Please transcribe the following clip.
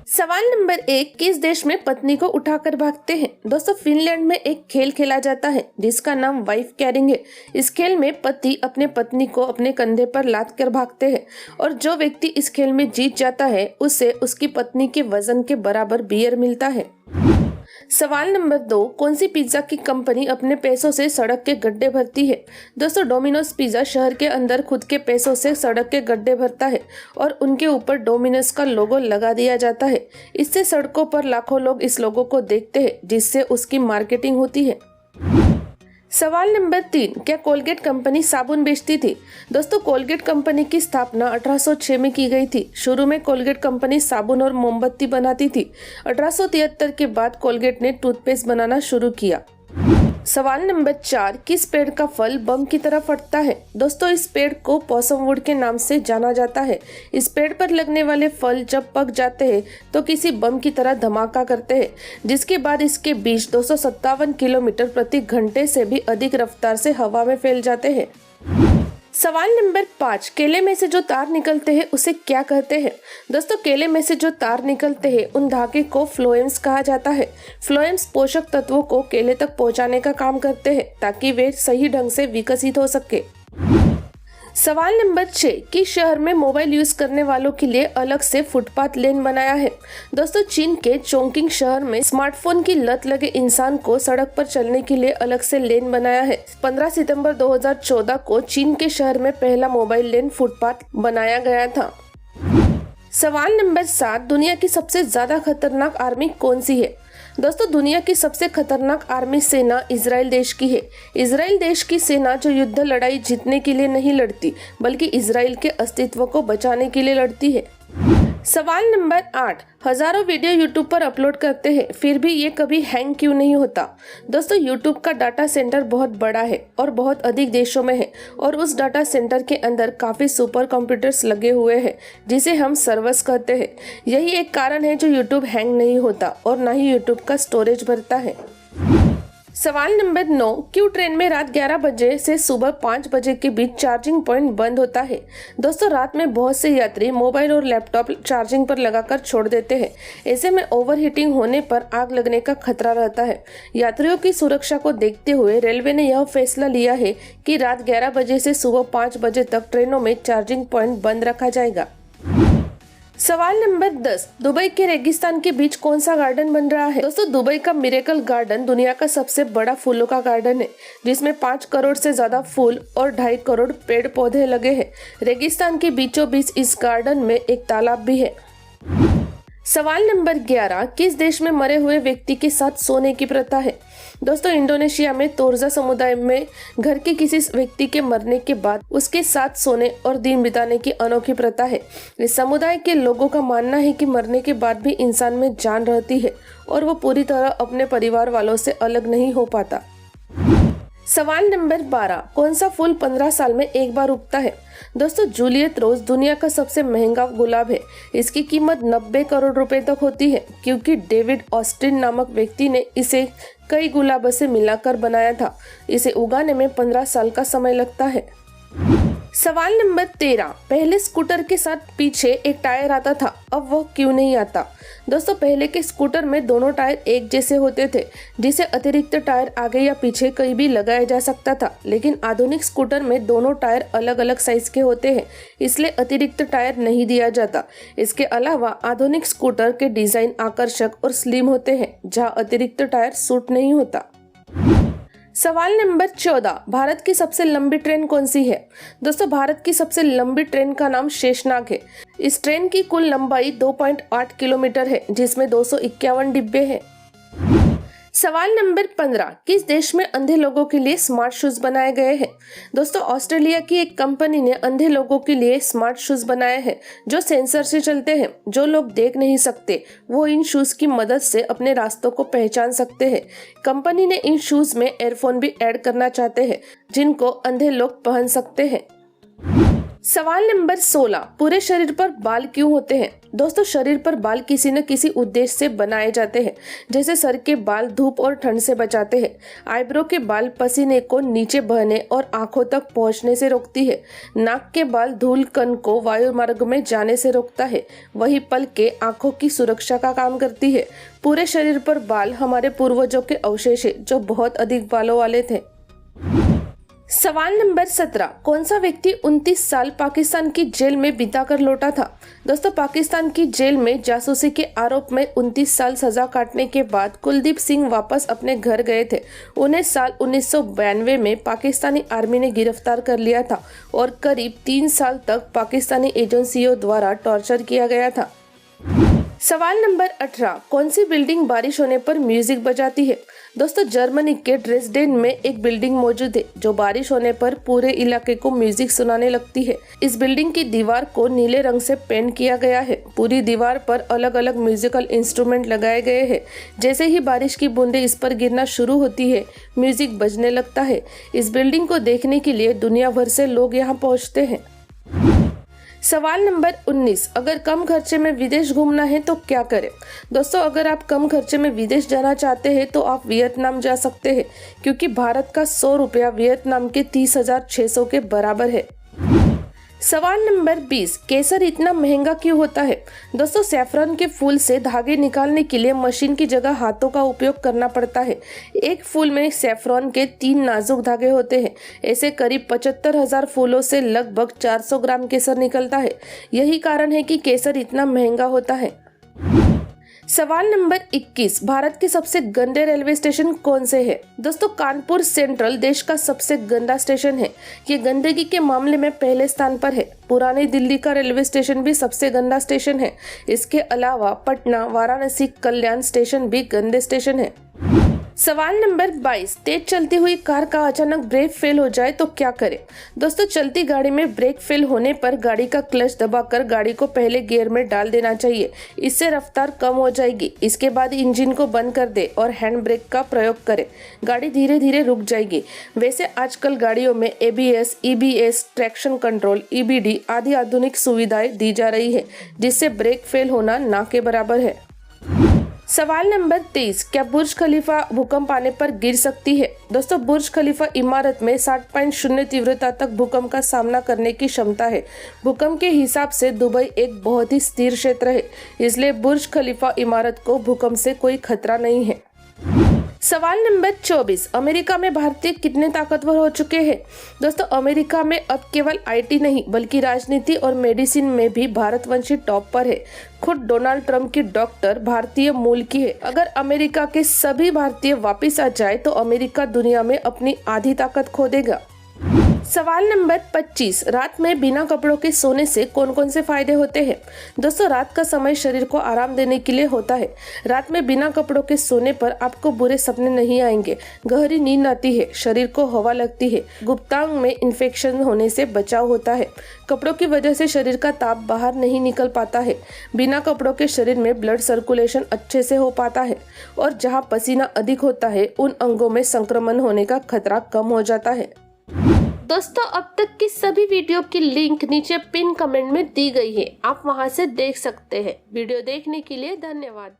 सवाल नंबर 1, किस देश में पत्नी को उठाकर भागते हैं? दोस्तों, फिनलैंड में एक खेल खेला जाता है जिसका नाम वाइफ कैरिंग है। इस खेल में पति अपने पत्नी को अपने कंधे पर लाद कर भागते हैं और जो व्यक्ति इस खेल में जीत जाता है उसे उसकी पत्नी के वजन के बराबर बियर मिलता है। सवाल नंबर 2, कौन सी पिज्जा की कंपनी अपने पैसों से सड़क के गड्ढे भरती है? दोस्तों, डोमिनोज पिज्जा शहर के अंदर खुद के पैसों से सड़क के गड्ढे भरता है और उनके ऊपर डोमिनोज का लोगो लगा दिया जाता है। इससे सड़कों पर लाखों लोग इस लोगो को देखते हैं, जिससे उसकी मार्केटिंग होती है। सवाल नंबर 3, क्या कोलगेट कंपनी साबुन बेचती थी? दोस्तों, कोलगेट कंपनी की स्थापना 1806 में की गई थी। शुरू में कोलगेट कंपनी साबुन और मोमबत्ती बनाती थी। 1873 के बाद कोलगेट ने टूथपेस्ट बनाना शुरू किया। सवाल नंबर 4, किस पेड़ का फल बम की तरह फटता है? दोस्तों, इस पेड़ को पॉसम वुड के नाम से जाना जाता है। इस पेड़ पर लगने वाले फल जब पक जाते हैं तो किसी बम की तरह धमाका करते हैं, जिसके बाद इसके बीज 257 किलोमीटर प्रति घंटे से भी अधिक रफ्तार से हवा में फैल जाते हैं। सवाल नंबर 5, केले में से जो तार निकलते हैं उसे क्या कहते हैं? दोस्तों, केले में से जो तार निकलते हैं उन धागे को फ्लोएम्स कहा जाता है। फ्लोएम्स पोषक तत्वों को केले तक पहुंचाने का काम करते हैं ताकि वे सही ढंग से विकसित हो सके। सवाल नंबर 6, किस शहर में मोबाइल यूज करने वालों के लिए अलग से फुटपाथ लेन बनाया है? दोस्तों, चीन के चोंकिंग शहर में स्मार्टफोन की लत लगे इंसान को सड़क पर चलने के लिए अलग से लेन बनाया है। 15 सितंबर 2014 को चीन के शहर में पहला मोबाइल लेन फुटपाथ बनाया गया था। सवाल नंबर 7, दुनिया की सबसे ज्यादा खतरनाक आर्मी कौन सी है? दोस्तों, दुनिया की सबसे खतरनाक आर्मी सेना इजराइल देश की है। इजराइल देश की सेना जो युद्ध लड़ाई जीतने के लिए नहीं लड़ती, बल्कि इजराइल के अस्तित्व को बचाने के लिए लड़ती है। सवाल नंबर 8, हजारों वीडियो यूट्यूब पर अपलोड करते हैं, फिर भी ये कभी हैंग क्यों नहीं होता? दोस्तों, यूट्यूब का डाटा सेंटर बहुत बड़ा है और बहुत अधिक देशों में है और उस डाटा सेंटर के अंदर काफी सुपर कंप्यूटर्स लगे हुए हैं जिसे हम सर्वर्स कहते हैं। यही एक कारण है जो यूट्यूब हैंग नहीं होता और न ही यूट्यूब का स्टोरेज भरता है। सवाल नंबर 9, क्यों ट्रेन में रात 11 बजे से सुबह 5 बजे के बीच चार्जिंग पॉइंट बंद होता है? दोस्तों, रात में बहुत से यात्री मोबाइल और लैपटॉप चार्जिंग पर लगाकर छोड़ देते हैं। ऐसे में ओवरहीटिंग होने पर आग लगने का खतरा रहता है। यात्रियों की सुरक्षा को देखते हुए रेलवे ने यह फैसला लिया है कि रात 11 बजे से सुबह 5 बजे तक ट्रेनों में चार्जिंग पॉइंट बंद रखा जाएगा। सवाल नंबर 10, दुबई के रेगिस्तान के बीच कौन सा गार्डन बन रहा है? दोस्तों, दुबई का मिरेकल गार्डन दुनिया का सबसे बड़ा फूलों का गार्डन है, जिसमें 5 करोड़ से ज्यादा फूल और 2.5 करोड़ पेड़ पौधे लगे हैं। रेगिस्तान के बीचों बीच इस गार्डन में एक तालाब भी है। सवाल नंबर 11, किस देश में मरे हुए व्यक्ति के साथ सोने की प्रथा है? दोस्तों, इंडोनेशिया में तोरजा समुदाय में घर के किसी व्यक्ति के मरने के बाद उसके साथ सोने और दिन बिताने की अनोखी प्रथा है। इस समुदाय के लोगों का मानना है कि मरने के बाद भी इंसान में जान रहती है और वो पूरी तरह अपने परिवार वालों से अलग नहीं हो पाता। सवाल नंबर 12, कौन सा फूल 15 साल में एक बार उगता है? दोस्तों, जूलियत रोज दुनिया का सबसे महंगा गुलाब है। इसकी कीमत 90 करोड़ रुपए तक होती है क्योंकि डेविड ऑस्टिन नामक व्यक्ति ने इसे कई गुलाबों से मिलाकर बनाया था। इसे उगाने में 15 साल का समय लगता है। सवाल नंबर 13, पहले स्कूटर के साथ पीछे एक टायर आता था, अब वह क्यों नहीं आता? दोस्तों, पहले के स्कूटर में दोनों टायर एक जैसे होते थे, जिसे अतिरिक्त टायर आगे या पीछे कहीं भी लगाया जा सकता था। लेकिन आधुनिक स्कूटर में दोनों टायर अलग अलग साइज के होते हैं, इसलिए अतिरिक्त टायर नहीं दिया जाता। इसके अलावा आधुनिक स्कूटर के डिजाइन आकर्षक और स्लिम होते हैं, जहां अतिरिक्त टायर सूट नहीं होता। सवाल नंबर 14, भारत की सबसे लंबी ट्रेन कौन सी है? दोस्तों, भारत की सबसे लंबी ट्रेन का नाम शेषनाग है। इस ट्रेन की कुल लंबाई 2.8 किलोमीटर है, जिसमें 251 डिब्बे हैं। सवाल नंबर 15, किस देश में अंधे लोगों के लिए स्मार्ट शूज बनाए गए हैं? दोस्तों, ऑस्ट्रेलिया की एक कंपनी ने अंधे लोगों के लिए स्मार्ट शूज बनाए हैं जो सेंसर से चलते हैं। जो लोग देख नहीं सकते वो इन शूज की मदद से अपने रास्तों को पहचान सकते हैं। कंपनी ने इन शूज में एयरफोन भी ऐड करना चाहते हैं जिनको अंधे लोग पहन सकते हैं। सवाल नंबर 16, पूरे शरीर पर बाल क्यों होते हैं? दोस्तों, शरीर पर बाल किसी न किसी उद्देश्य से बनाए जाते हैं। जैसे सर के बाल धूप और ठंड से बचाते हैं, आईब्रो के बाल पसीने को नीचे बहने और आंखों तक पहुंचने से रोकती है, नाक के बाल धूल कण को वायुमार्ग में जाने से रोकता है, वही पलकें आंखों की सुरक्षा का काम करती है। पूरे शरीर पर बाल हमारे पूर्वजों के अवशेष है जो बहुत अधिक बालों वाले थे। सवाल नंबर 17, कौन सा व्यक्ति 29 साल पाकिस्तान की जेल में बिताकर लौटा था? दोस्तों, पाकिस्तान की जेल में जासूसी के आरोप में 29 साल सजा काटने के बाद कुलदीप सिंह वापस अपने घर गए थे। उन्हें साल 1992 में पाकिस्तानी आर्मी ने गिरफ्तार कर लिया था और करीब 3 साल तक पाकिस्तानी एजेंसियों द्वारा टॉर्चर किया गया था। सवाल नंबर 18, कौन सी बिल्डिंग बारिश होने पर म्यूजिक बजाती है? दोस्तों, जर्मनी के ड्रेसडेन में एक बिल्डिंग मौजूद है जो बारिश होने पर पूरे इलाके को म्यूजिक सुनाने लगती है। इस बिल्डिंग की दीवार को नीले रंग से पेंट किया गया है। पूरी दीवार पर अलग अलग म्यूजिकल इंस्ट्रूमेंट लगाए गए हैं। जैसे ही बारिश की बूंदें इस पर गिरना शुरू होती है, म्यूजिक बजने लगता है। इस बिल्डिंग को देखने के लिए दुनिया भर से लोग यहाँ पहुँचते हैं। सवाल नंबर 19, अगर कम खर्चे में विदेश घूमना है तो क्या करें? दोस्तों, अगर आप कम खर्चे में विदेश जाना चाहते हैं तो आप वियतनाम जा सकते हैं, क्योंकि भारत का 100 रुपया वियतनाम के 30,600 के बराबर है। सवाल नंबर 20, केसर इतना महंगा क्यों होता है? दोस्तों, सैफरन के फूल से धागे निकालने के लिए मशीन की जगह हाथों का उपयोग करना पड़ता है। एक फूल में सैफरन के 3 नाजुक धागे होते हैं। ऐसे करीब 75,000 फूलों से लगभग 400 ग्राम केसर निकलता है। यही कारण है कि केसर इतना महंगा होता है। सवाल नंबर 21, भारत के सबसे गंदे रेलवे स्टेशन कौन से है? दोस्तों, कानपुर सेंट्रल देश का सबसे गंदा स्टेशन है। ये गंदगी के मामले में पहले स्थान पर है। पुरानी दिल्ली का रेलवे स्टेशन भी सबसे गंदा स्टेशन है। इसके अलावा पटना, वाराणसी, कल्याण स्टेशन भी गंदे स्टेशन है। सवाल नंबर 22, तेज चलती हुई कार का अचानक ब्रेक फेल हो जाए तो क्या करें? दोस्तों, चलती गाड़ी में ब्रेक फेल होने पर गाड़ी का क्लच दबाकर गाड़ी को पहले गियर में डाल देना चाहिए। इससे रफ्तार कम हो जाएगी। इसके बाद इंजन को बंद कर दे और हैंड ब्रेक का प्रयोग करें। गाड़ी धीरे धीरे रुक जाएगी। वैसे आजकल गाड़ियों में ABS, EBS, traction control, EBD आदि आधुनिक सुविधाएं दी जा रही है, जिससे ब्रेक फेल होना ना के बराबर है। सवाल नंबर 23, क्या बुर्ज खलीफा भूकंप आने पर गिर सकती है? दोस्तों, बुर्ज खलीफा इमारत में 7.0 तीव्रता तक भूकंप का सामना करने की क्षमता है। भूकंप के हिसाब से दुबई एक बहुत ही स्थिर क्षेत्र है, इसलिए बुर्ज खलीफा इमारत को भूकंप से कोई खतरा नहीं है। सवाल नंबर 24, अमेरिका में भारतीय कितने ताकतवर हो चुके हैं? दोस्तों, अमेरिका में अब केवल IT नहीं बल्कि राजनीति और मेडिसिन में भी भारतवंशी टॉप पर है। खुद डोनाल्ड ट्रंप की डॉक्टर भारतीय मूल की है। अगर अमेरिका के सभी भारतीय वापस आ जाए तो अमेरिका दुनिया में अपनी आधी ताकत खो देगा। सवाल नंबर 25, रात में बिना कपड़ों के सोने से कौन कौन से फायदे होते हैं? दोस्तों, रात का समय शरीर को आराम देने के लिए होता है। रात में बिना कपड़ों के सोने पर आपको बुरे सपने नहीं आएंगे, गहरी नींद आती है, शरीर को हवा लगती है, गुप्तांग में इन्फेक्शन होने से बचाव होता है। कपड़ों की वजह से शरीर का ताप बाहर नहीं निकल पाता है। बिना कपड़ों के शरीर में ब्लड सर्कुलेशन अच्छे से हो पाता है और जहाँ पसीना अधिक होता है उन अंगों में संक्रमण होने का खतरा कम हो जाता है। दोस्तों, अब तक की सभी वीडियो की लिंक नीचे पिन कमेंट में दी गई है, आप वहां से देख सकते हैं। वीडियो देखने के लिए धन्यवाद।